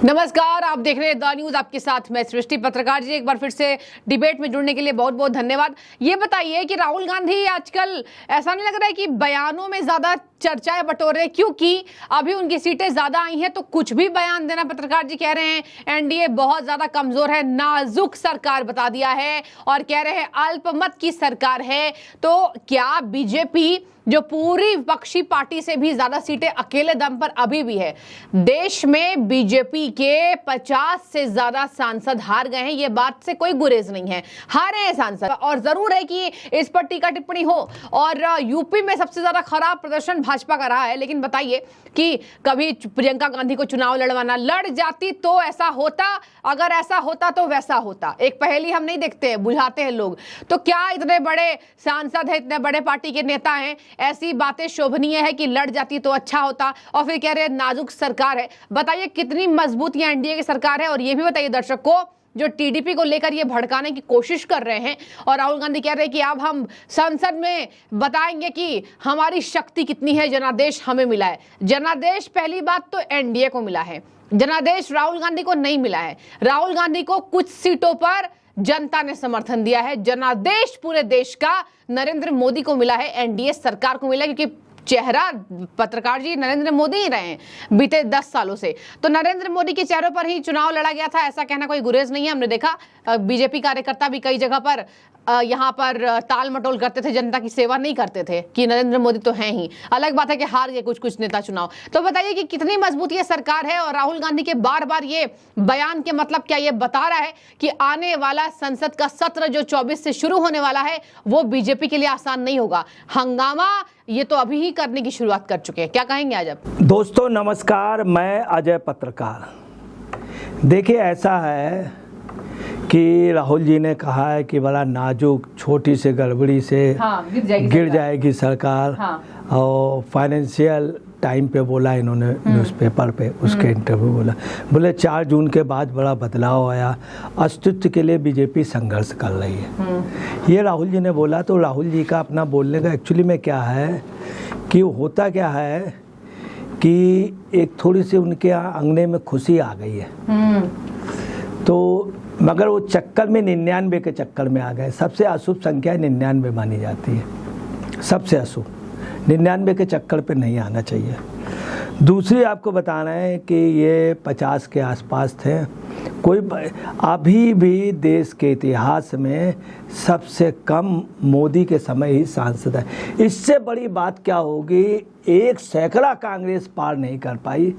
नमस्कार, आप देख रहे हैं द न्यूज। आपके साथ मैं सृष्टि। पत्रकार जी, एक बार फिर से डिबेट में जुड़ने के लिए बहुत बहुत धन्यवाद। ये बताइए कि राहुल गांधी आजकल ऐसा नहीं लग रहा है कि बयानों में ज्यादा चर्चाएं बटोर रहे, क्योंकि अभी उनकी सीटें ज्यादा आई हैं तो कुछ भी बयान देना, पत्रकार जी कह रहे हैं एनडीए बहुत ज्यादा कमजोर है, नाजुक सरकार बता दिया है और कह रहे हैं अल्पमत की सरकार है। तो क्या बीजेपी जो पूरी विपक्षी पार्टी से भी ज्यादा सीटें अकेले दम पर अभी भी है, देश में बीजेपी के 50 से ज्यादा सांसद हार गए हैं, ये बात से कोई गुरेज नहीं है, हारे हैं सांसद। और जरूर है कि इस पर टीका टिप्पणी हो और यूपी में सबसे ज्यादा खराब प्रदर्शन भाजपा का रहा है। लेकिन बताइए कि कभी प्रियंका गांधी को चुनाव लड़वाना, लड़ जाती तो ऐसा होता, अगर ऐसा होता तो वैसा होता। एक पहेली हम नहीं देखते हैं, बुझाते हैं लोग। तो क्या इतने बड़े सांसद है, इतने बड़े पार्टी के नेता हैं, ऐसी बातें शोभनीय है कि लड़ जाती तो अच्छा होता, और फिर कह रहे हैं नाजुक सरकार है। बताइए कितनी मजबूत ये एनडीए की सरकार है। और ये भी बताइए दर्शक को, जो टीडीपी को लेकर ये भड़काने की कोशिश कर रहे हैं और राहुल गांधी कह रहे हैं कि अब हम संसद में बताएंगे कि हमारी शक्ति कितनी है, जनादेश हमें मिला है। जनादेश पहली बात तो एनडीए को मिला है, जनादेश राहुल गांधी को नहीं मिला है। राहुल गांधी को कुछ सीटों पर जनता ने समर्थन दिया है, जनादेश पूरे देश का नरेंद्र मोदी को मिला है, एनडीए सरकार को मिला है, क्योंकि चेहरा पत्रकार जी नरेंद्र मोदी ही रहे हैं बीते 10 सालों से। तो नरेंद्र मोदी के चेहरों पर ही चुनाव लड़ा गया था, ऐसा कहना कोई गुरेज नहीं है। हमने देखा बीजेपी कार्यकर्ता भी कई जगह पर यहाँ पर ताल मटोल करते थे, जनता की सेवा नहीं करते थे कि नरेंद्र मोदी तो हैं ही। अलग बात है कि हार गए कुछ नेता चुनाव। तो बताइए कि कितनी मजबूत ये सरकार है। और राहुल गांधी के बार बार ये बयान के मतलब क्या ये बता रहा है कि आने वाला संसद का सत्र जो 24 से शुरू होने वाला है वो बीजेपी के लिए आसान नहीं होगा। हंगामा ये तो अभी ही करने की शुरुआत कर चुके हैं। क्या कहेंगे आज आप? दोस्तों नमस्कार, मैं अजय पत्रकार। देखिए ऐसा है कि राहुल जी ने कहा है कि बड़ा नाजुक, छोटी से गड़बड़ी से गिर जाएगी सरकार। और फाइनेंशियल टाइम पे बोला इन्होंने, न्यूज़पेपर पे उसके इंटरव्यू बोले 4 जून के बाद बड़ा बदलाव आया, अस्तित्व के लिए बीजेपी संघर्ष कर रही है। ये राहुल जी ने बोला। तो राहुल जी का अपना बोलने का एक्चुअली में क्या है कि होता क्या है कि एक थोड़ी सी उनके अंगने में खुशी आ गई है, तो मगर वो चक्कर में 99 के चक्कर में आ गए। सबसे अशुभ संख्या 99 मानी जाती है, सबसे अशुभ। 99 के चक्कर पे नहीं आना चाहिए। दूसरी आपको बताना है कि ये 50 के आसपास थे। कोई अभी भी देश के इतिहास में सबसे कम मोदी के समय ही सांसद है। इससे बड़ी बात क्या होगी, 1 सैकड़ा कांग्रेस पार नहीं कर पाई।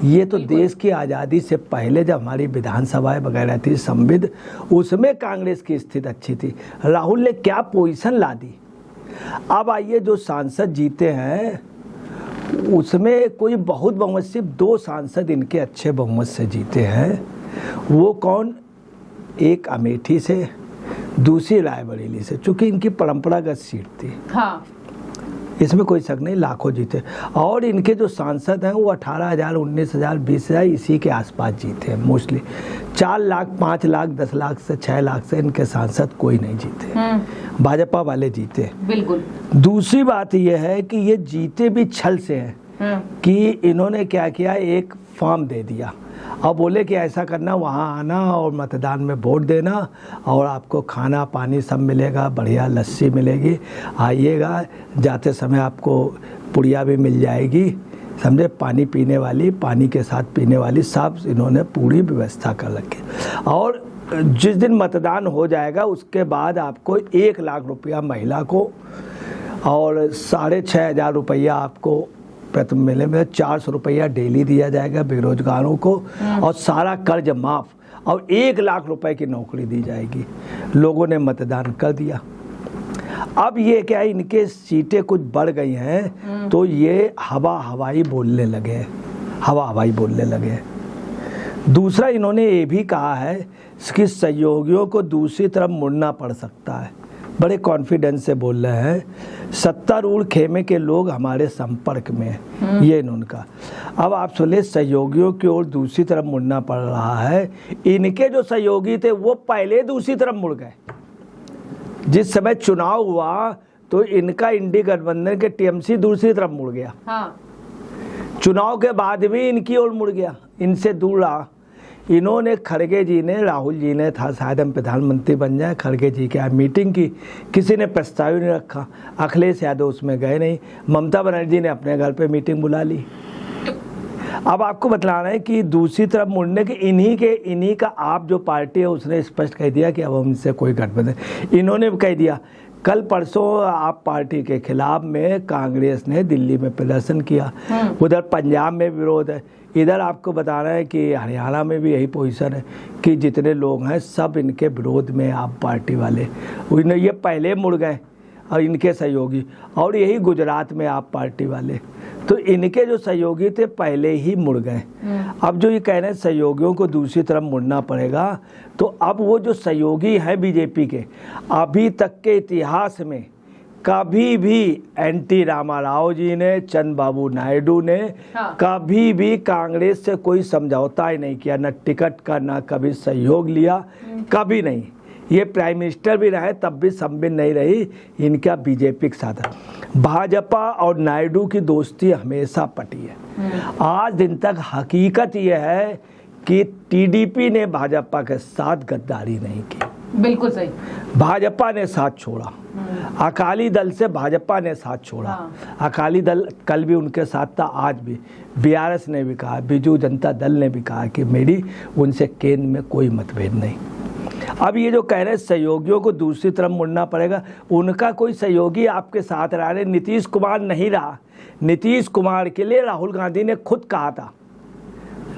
ये तो देश की आज़ादी से पहले जब हमारी विधानसभाएं वगैरह थी संविध, उसमें कांग्रेस की स्थिति अच्छी थी। राहुल ने क्या पोजीशन ला दी। अब आइए, जो सांसद जीते हैं उसमें कोई बहुत बहुमत, सिर्फ 2 सांसद इनके अच्छे बहुमत से जीते हैं। वो कौन? एक अमेठी से, दूसरी रायबरेली से, चूँकि इनकी परंपरागत सीट थी। हाँ, इसमें कोई शक नहीं, लाखों जीते। और इनके जो सांसद हैं वो 18,000, 19,000, 20,000 इसी के आसपास जीते हैं मोस्टली। 4 लाख, 5 लाख, 10 लाख से 6 लाख से इनके सांसद कोई नहीं जीते, भाजपा वाले जीते। बिल्कुल। दूसरी बात यह है कि ये जीते भी छल से हैं कि इन्होंने क्या किया, एक फॉर्म दे दिया और बोले कि ऐसा करना, वहाँ आना और मतदान में वोट देना और आपको खाना पानी सब मिलेगा, बढ़िया लस्सी मिलेगी, आइएगा, जाते समय आपको पुड़िया भी मिल जाएगी, समझे, पानी पीने वाली, पानी के साथ पीने वाली, सब इन्होंने पूरी व्यवस्था कर रखी। और जिस दिन मतदान हो जाएगा उसके बाद आपको 1 लाख रुपया महिला को और 6,500 रुपया आपको प्रथम मेले में, 400 रुपया डेली दिया जाएगा बेरोजगारों को, और सारा कर्ज माफ, और 1 लाख रुपए की नौकरी दी जाएगी। लोगों ने मतदान कर दिया। अब ये क्या है, इनके सीटें कुछ बढ़ गई हैं तो ये हवाई बोलने लगे, हवाई बोलने लगे। दूसरा इन्होंने ये भी कहा है कि सहयोगियों को दूसरी तरफ मुड़ना पड़ सकता है। बड़े कॉन्फिडेंस से बोल रहे हैं, सत्तारूढ़ खेमे के लोग हमारे संपर्क में हैं, ये इन्होंने कहा। अब आप सुनिए, सहयोगियों की ओर दूसरी तरफ मुड़ना पड़ रहा है। इनके जो सहयोगी थे वो पहले दूसरी तरफ मुड़ गए। जिस समय चुनाव हुआ तो इनका इंडी गठबंधन के टीएमसी दूसरी तरफ मुड़ गया। हाँ। चुनाव के बाद भी इनकी ओर मुड़ गया, इनसे दूर रहा। इन्होंने खड़गे जी ने, राहुल जी ने था शायद हम प्रधानमंत्री बन जाए, खड़गे जी के यहाँ मीटिंग की, किसी ने प्रस्ताव ही नहीं रखा, अखिलेश यादव उसमें गए नहीं, ममता बनर्जी ने अपने घर पे मीटिंग बुला ली। अब आपको बतलाना है कि दूसरी तरफ मुड़ने के इन्हीं का आप जो पार्टी है उसने स्पष्ट कह दिया कि अब हम इनसे कोई गठबंधन, इन्होंने कह दिया। कल परसों आप पार्टी के खिलाफ में कांग्रेस ने दिल्ली में प्रदर्शन किया, उधर पंजाब में विरोध है, इधर आपको बताना है कि हरियाणा में भी यही पोजीशन है कि जितने लोग हैं सब इनके विरोध में आप पार्टी वाले, ये पहले मुड़ गए और इनके सहयोगी, और यही गुजरात में आप पार्टी वाले, तो इनके जो सहयोगी थे पहले ही मुड़ गए। अब जो ये कह रहे हैं सहयोगियों को दूसरी तरफ मुड़ना पड़ेगा, तो अब वो जो सहयोगी हैं बीजेपी के, अभी तक के इतिहास में कभी भी एनटी रामाराव जी ने, चंद्रबाबू नायडू ने कभी भी कांग्रेस से कोई समझौता ही नहीं किया, न टिकट का, न कभी सहयोग लिया, कभी नहीं। ये प्राइम मिनिस्टर भी रहे तब भी संबित नहीं रही इनका बीजेपी के साथ। भाजपा और नायडू की दोस्ती हमेशा पटी है। आज दिन तक हकीकत यह है कि टीडीपी ने भाजपा के साथ गद्दारी नहीं की। बिल्कुल सही। भाजपा ने साथ छोड़ा, अकाली दल से भाजपा ने साथ छोड़ा। अकाली दल कल भी उनके साथ था, आज भी। बीआरएस ने भी कहा, बीजू जनता दल ने भी कहा कि मेरी उनसे केंद्र में कोई मतभेद नहीं। अब ये जो कह रहे हैं सहयोगियों को दूसरी तरफ मुड़ना पड़ेगा, उनका कोई सहयोगी आपके साथ रह रहे, नीतीश कुमार नहीं रहा। नीतीश कुमार के लिए राहुल गांधी ने खुद कहा था,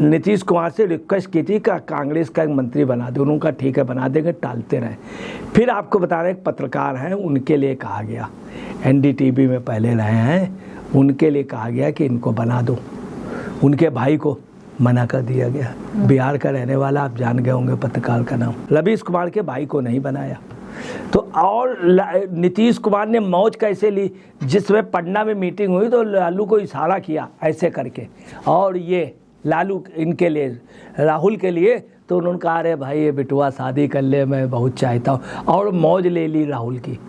नीतीश कुमार से रिक्वेस्ट की थी कि कांग्रेस का एक मंत्री बना दे, उन्होंने कहा ठीक है बना देंगे, टालते रहे। फिर आपको बता रहे पत्रकार हैं, उनके लिए कहा गया, एनडीटीवी में पहले रहे हैं, उनके लिए कहा गया कि इनको बना दो। उनके भाई को मना कर दिया गया। बिहार का रहने वाला, आप जान गए होंगे पत्रकार का नाम, रवीश कुमार के भाई को नहीं बनाया। तो और नीतीश कुमार ने मौज कैसे ली, जिसमें पटना में मीटिंग हुई तो लालू को इशारा किया ऐसे करके, और ये लालू इनके लिए, राहुल के लिए, तो उन्होंने कहा अरे भाई ये बिटुआ शादी कर ले, मैं बहुत चाहता हूँ, और मौज ले ली राहुल की।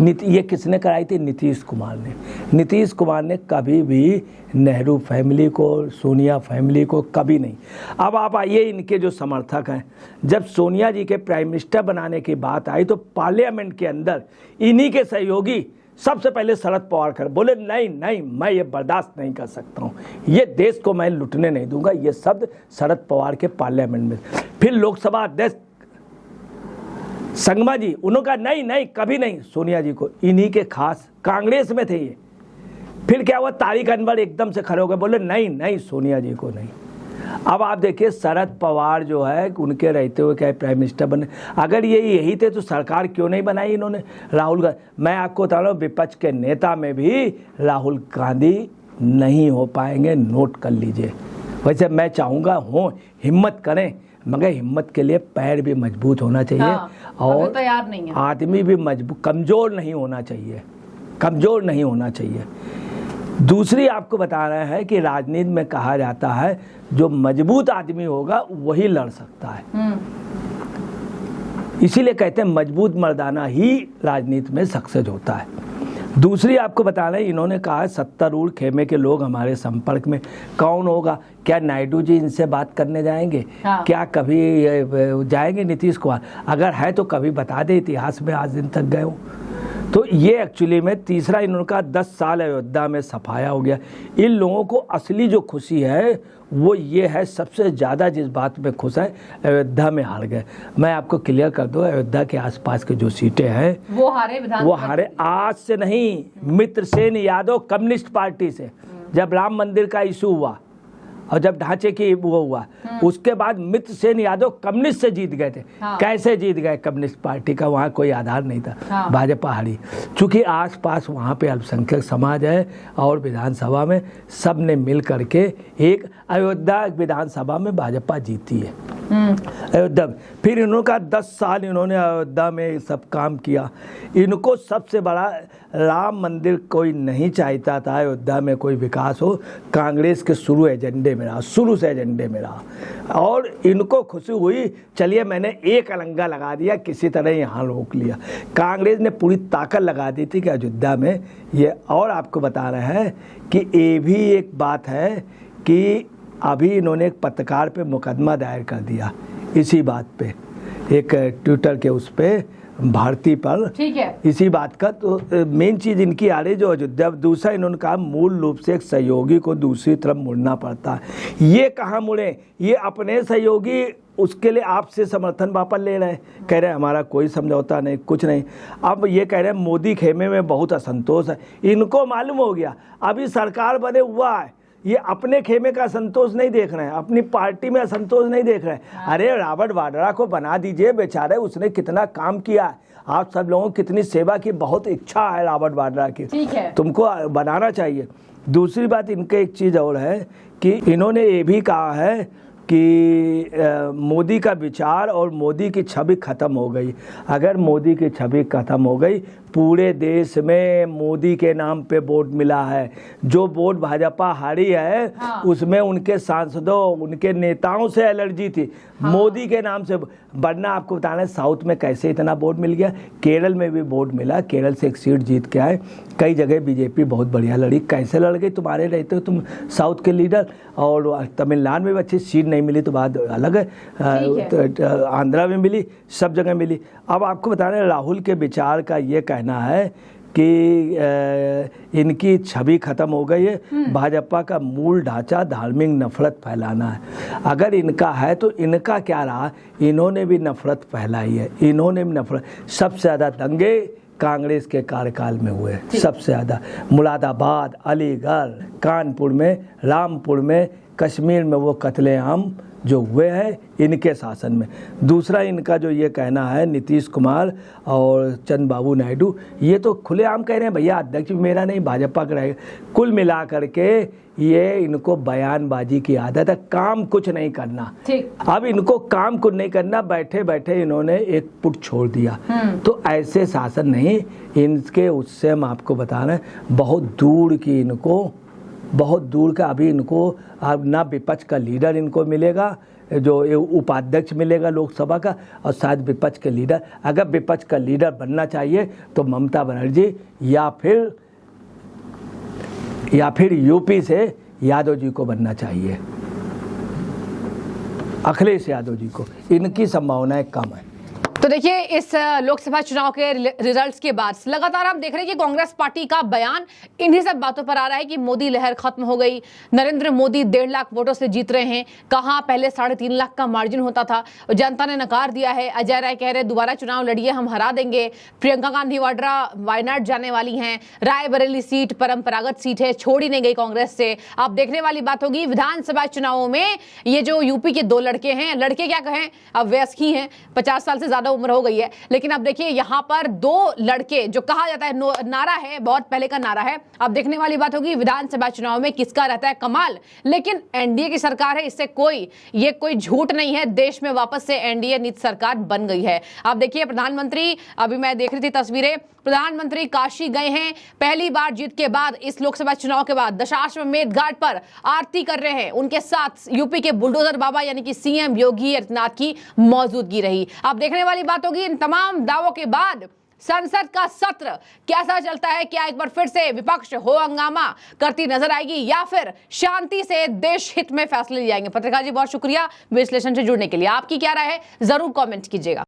ये किसने कराई थी? नीतीश कुमार ने। नीतीश कुमार ने कभी भी नेहरू फैमिली को, सोनिया फैमिली को कभी नहीं। अब आप आइए इनके जो समर्थक हैं, जब सोनिया जी के प्राइम मिनिस्टर बनाने की बात आई तो पार्लियामेंट के अंदर इन्हीं के सहयोगी सबसे पहले शरद पवार कर बोले नहीं नहीं मैं ये बर्दाश्त नहीं कर सकता हूँ, ये देश को मैं लुटने नहीं दूंगा। ये शब्द शरद पवार के पार्लियामेंट में। फिर लोकसभा अध्यक्ष संगमा जी, उन्होंने कहा नहीं नहीं कभी नहीं सोनिया जी को, इन्हीं के खास कांग्रेस में थे ये। फिर क्या हुआ, तारिक अनवर एकदम से खड़े हो गए, बोले नहीं नहीं सोनिया जी को नहीं। अब आप देखिए शरद पवार जो है उनके रहते हुए क्या प्राइम मिनिस्टर बने, अगर ये यही थे तो सरकार क्यों नहीं बनाई इन्होंने? राहुल गांधी, मैं आपको बता रहा हूँ विपक्ष के नेता में भी राहुल गांधी नहीं हो पाएंगे, नोट कर लीजिए। वैसे मैं चाहूँगा हो हिम्मत करें, मगर हिम्मत के लिए पैर भी मजबूत होना चाहिए, और तैयार नहीं है। आदमी भी मजबूत, कमज़ोर नहीं होना चाहिए, कमज़ोर नहीं होना चाहिए। दूसरी आपको बता रहे हैं कि राजनीति में कहा जाता है जो मजबूत आदमी होगा वही लड़ सकता है, इसीलिए कहते हैं मजबूत मर्दाना ही राजनीति में सक्सेस होता है। दूसरी आपको बता रहे हैं, इन्होंने कहा है सत्तारूढ़ खेमे के लोग हमारे संपर्क में, कौन होगा? क्या नायडू जी इनसे बात करने जाएंगे? क्या कभी जाएंगे नीतीश कुमार? अगर है तो कभी बता दे, इतिहास में आज दिन तक गए हो। तो ये एक्चुअली में तीसरा इन्होंने कहा 10 साल अयोध्या में सफाया हो गया। इन लोगों को असली जो खुशी है वो ये है, सबसे ज़्यादा जिस बात में खुश है, अयोध्या में हार गए। मैं आपको क्लियर कर दूं, अयोध्या के आसपास के जो सीटें हैं वो हारे आज से नहीं, मित्रसेन यादव कम्युनिस्ट पार्टी से जब राम मंदिर का इशू हुआ और जब ढांचे की वो हुआ, उसके बाद मित्रसेन यादव कम्युनिस्ट से जीत गए थे। कैसे जीत गए? कम्युनिस्ट पार्टी का वहाँ कोई आधार नहीं था, भाजपा हारी। चूंकि आसपास वहाँ पे अल्पसंख्यक समाज है और विधानसभा में सब ने मिल करके एक अयोध्या विधानसभा में भाजपा जीती है अयोध्या में। फिर इन्होंने कहा 10 साल इन्होंने अयोध्या में सब काम किया। इनको सबसे बड़ा राम मंदिर कोई नहीं चाहता था, अयोध्या में कोई विकास हो, कांग्रेस के शुरू एजेंडे में रहा, शुरू से एजेंडे में रहा। और इनको खुशी हुई, चलिए मैंने एक अलंगा लगा दिया, किसी तरह यहाँ रोक लिया। कांग्रेस ने पूरी ताकत लगा दी थी कि अयोध्या में ये। और आपको बता रहे हैं कि ये भी एक बात है कि अभी इन्होंने एक पत्रकार पे मुकदमा दायर कर दिया इसी बात पे, एक ट्विटर के उस पे भारती पर, ठीक है, इसी बात का। तो मेन चीज इनकी आ रही जो अयोध्या। दूसरा इन्होंने कहा मूल रूप से एक सहयोगी को दूसरी तरफ मुड़ना पड़ता है। ये कहाँ मुड़े, ये अपने सहयोगी उसके लिए आपसे समर्थन वापस ले रहे हैं, कह रहे हैं हमारा कोई समझौता नहीं, कुछ नहीं। अब ये कह रहे हैं मोदी खेमे में बहुत असंतोष है। इनको मालूम हो गया अभी सरकार बने हुआ है, ये अपने खेमे का असंतोष नहीं देख रहे हैं, अपनी पार्टी में असंतोष नहीं देख रहे हैं। अरे रॉबर्ट वाड्रा को बना दीजिए, बेचारे उसने कितना काम किया है, आप सब लोगों की कितनी सेवा की, बहुत इच्छा है रॉबर्ट वाड्रा की, ठीक है, तुमको बनाना चाहिए। दूसरी बात इनके एक चीज़ और है कि इन्होंने ये भी कहा है कि मोदी का विचार और मोदी की छवि ख़त्म हो गई। अगर मोदी की छवि ख़त्म हो गई, पूरे देश में मोदी के नाम पे वोट मिला है, जो वोट भाजपा हारी है हाँ। उसमें उनके सांसदों, उनके नेताओं से एलर्जी थी हाँ। मोदी के नाम से। वरना आपको बताना है साउथ में कैसे इतना वोट मिल गया, केरल में भी वोट मिला, केरल से एक सीट जीत के आए। कई जगह बीजेपी बहुत बढ़िया लड़ी, कैसे लड़ गई, तुम्हारे रहते हो तुम साउथ के लीडर। और तमिलनाडु में भी अच्छी सीट नहीं मिली तो बात अलग है, आंध्रा में मिली, सब जगह मिली। अब आपको बता रहे हैं राहुल के विचार का ये कहना है कि इनकी छवि ख़त्म हो गई है, भाजपा का मूल ढांचा धार्मिक नफरत फैलाना है। अगर इनका है तो इनका क्या रहा, इन्होंने भी नफरत फैलाई है, इन्होंने भी नफरत। सबसे ज़्यादा दंगे कांग्रेस के कार्यकाल में हुए, सबसे ज़्यादा मुरादाबाद, अलीगढ़, कानपुर में, रामपुर में, कश्मीर में वो कत्लेआम जो हुए हैं इनके शासन में। दूसरा इनका जो ये कहना है नीतीश कुमार और चंद्रबाबू नायडू, ये तो खुलेआम कह रहे हैं भैया अध्यक्ष मेरा नहीं भाजपा का रहेगा। कुल मिला करके ये इनको बयानबाजी की आदत है, काम कुछ नहीं करना। अब इनको काम कुछ नहीं करना, बैठे बैठे इन्होंने एक पुट छोड़ दिया। तो ऐसे शासन नहीं, इनके उससे हम आपको बता रहे हैं बहुत दूर की, इनको बहुत दूर का। अभी इनको अब ना विपक्ष का लीडर इनको मिलेगा, जो उपाध्यक्ष मिलेगा लोकसभा का, और शायद विपक्ष के लीडर। अगर विपक्ष का लीडर बनना चाहिए तो ममता बनर्जी या फिर यूपी से यादव जी को बनना चाहिए, अखिलेश यादव जी को। इनकी संभावनाएं कम है। तो देखिए इस लोकसभा चुनाव के रिजल्ट्स के बाद लगातार हम देख रहे हैं कि कांग्रेस पार्टी का बयान इन्हीं सब बातों पर आ रहा है कि मोदी लहर खत्म हो गई, नरेंद्र मोदी 1.5 लाख वोटों से जीत रहे हैं। कहां पहले 3.5 लाख का मार्जिन होता था, जनता ने नकार दिया है। अजय राय कह रहे दोबारा चुनाव लड़िए, हम हरा देंगे। प्रियंका गांधी वाड्रा वायनाड जाने वाली हैं। रायबरेली सीट परंपरागत सीट है, छोड़ ही नहीं गई कांग्रेस से। अब देखने वाली बात होगी विधानसभा चुनावों में ये जो यूपी के 2 लड़के हैं, लड़के क्या कहें, अब वयस्क ही हैं, 50 साल से ज्यादा उम्र हो गई है, लेकिन अब देखिए यहां पर 2 लड़के, जो कहा जाता है नारा है, बहुत पहले का नारा है। अब देखने वाली बात होगी विधानसभा चुनाव में किसका रहता है कमाल। लेकिन एनडीए की सरकार है, इससे कोई झूठ नहीं है, देश में वापस से एनडीए नीति सरकार बन गई है। अब देखिए प्रधानमंत्री, अभी मैं देख रही थी तस्वीरें, प्रधानमंत्री काशी गए हैं पहली बार जीत के बाद। इस लोकसभा चुनाव के बाद दशाश्वमेध घाट पर आरती कर रहे हैं। उनके साथ यूपी के बुलडोजर बाबा यानी कि सीएम योगी आदित्यनाथ की मौजूदगी रही। अब देखने वाली बात होगी इन तमाम दावों के बाद संसद का सत्र कैसा चलता है। क्या एक बार फिर से विपक्ष हो हंगामा करती नजर आएगी या फिर शांति से देश हित में फैसले लिए जाएंगे। पत्रकार जी बहुत शुक्रिया विश्लेषण से जुड़ने के लिए। आपकी क्या राय है जरूर कमेंट कीजिएगा।